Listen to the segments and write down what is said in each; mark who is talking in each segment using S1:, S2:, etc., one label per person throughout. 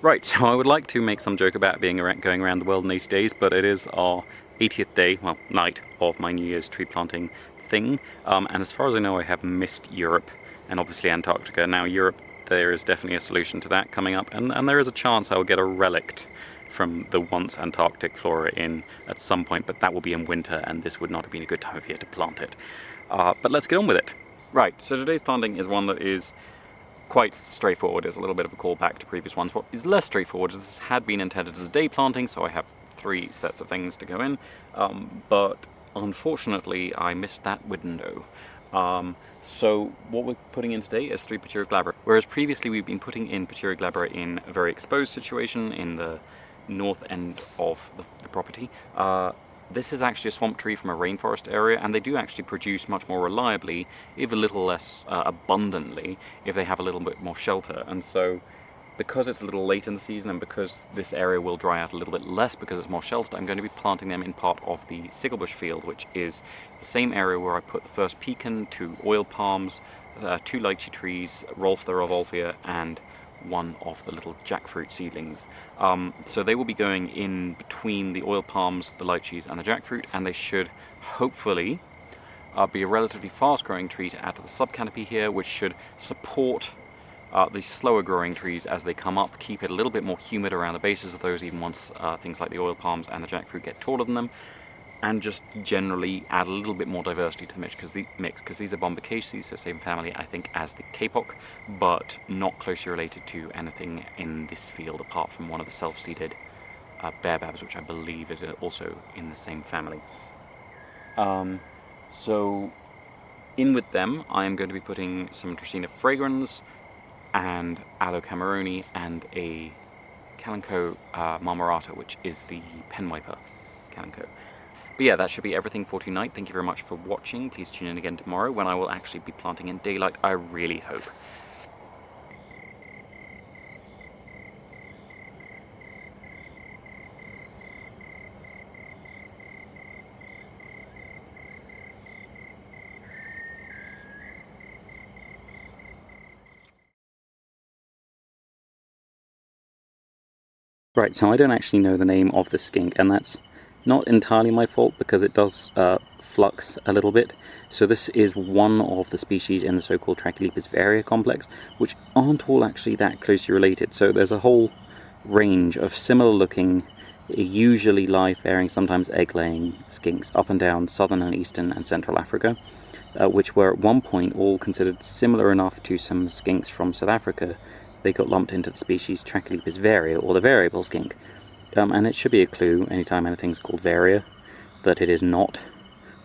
S1: Right, so I would like to make some joke about going around the world in 80 days, but it is our 80th day, well, night of my New Year's tree planting thing. And as far as I know, I have missed Europe and obviously Antarctica. Now, Europe, there is definitely a solution to that coming up, and there is a chance I will get a relict from the once Antarctic flora in at some point, but that will be in winter, and this would not have been a good time of year to plant it. But let's get on with it. Right, so today's planting is one that is quite straightforward. It's a little bit of a callback to previous ones. What is less straightforward is this had been intended as a day planting, so I have 3 sets of things to go in, but unfortunately I missed that window. So what we're putting in today is 3 Pachira glabra, whereas previously we've been putting in Pachira glabra in a very exposed situation in the north end of the property. This is actually a swamp tree from a rainforest area, and they do actually produce much more reliably, if a little less abundantly, if they have a little bit more shelter. And so, because it's a little late in the season, and because this area will dry out a little bit less because it's more sheltered, I'm going to be planting them in part of the Sigglebush field, which is the same area where I put the first pecan, 2 oil palms, 2 lychee trees, the Rauvolfia, and 1 of the little jackfruit seedlings. So they will be going in between the oil palms, the lychees, and the jackfruit, and they should hopefully be a relatively fast-growing tree to add to the subcanopy here, which should support the slower growing trees as they come up, keep it a little bit more humid around the bases of those, even once things like the oil palms and the jackfruit get taller than them, and just generally add a little bit more diversity to the mix, because these are Bombicaceae, so same family I think as the Kapok, but not closely related to anything in this field apart from one of the self-seeded baobabs, which I believe is also in the same family. So in with them I am going to be putting some Dracaena fragrans and Aloe cameroni and a Kalanchoe marmorata, which is the penwiper Kalanchoe. But yeah, that should be everything for tonight. Thank you very much for watching. Please tune in again tomorrow when I will actually be planting in daylight, I really hope. Right, so I don't actually know the name of the skink, and that's not entirely my fault because it does flux a little bit. So this is one of the species in the so-called Trichilia varia complex, which aren't all actually that closely related. So there's a whole range of similar looking, usually live-bearing, sometimes egg-laying skinks up and down southern and eastern and central Africa, which were at one point all considered similar enough to some skinks from South Africa. They got lumped into the species Trichilia varia, or the variable skink. And it should be a clue anytime anything's called varia that it is not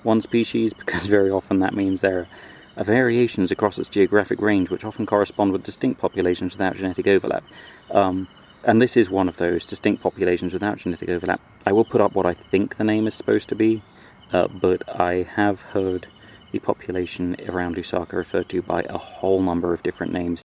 S1: one species, because very often that means there are variations across its geographic range which often correspond with distinct populations without genetic overlap. And this is one of those distinct populations without genetic overlap. I will put up what I think the name is supposed to be, but I have heard the population around Lusaka referred to by a whole number of different names,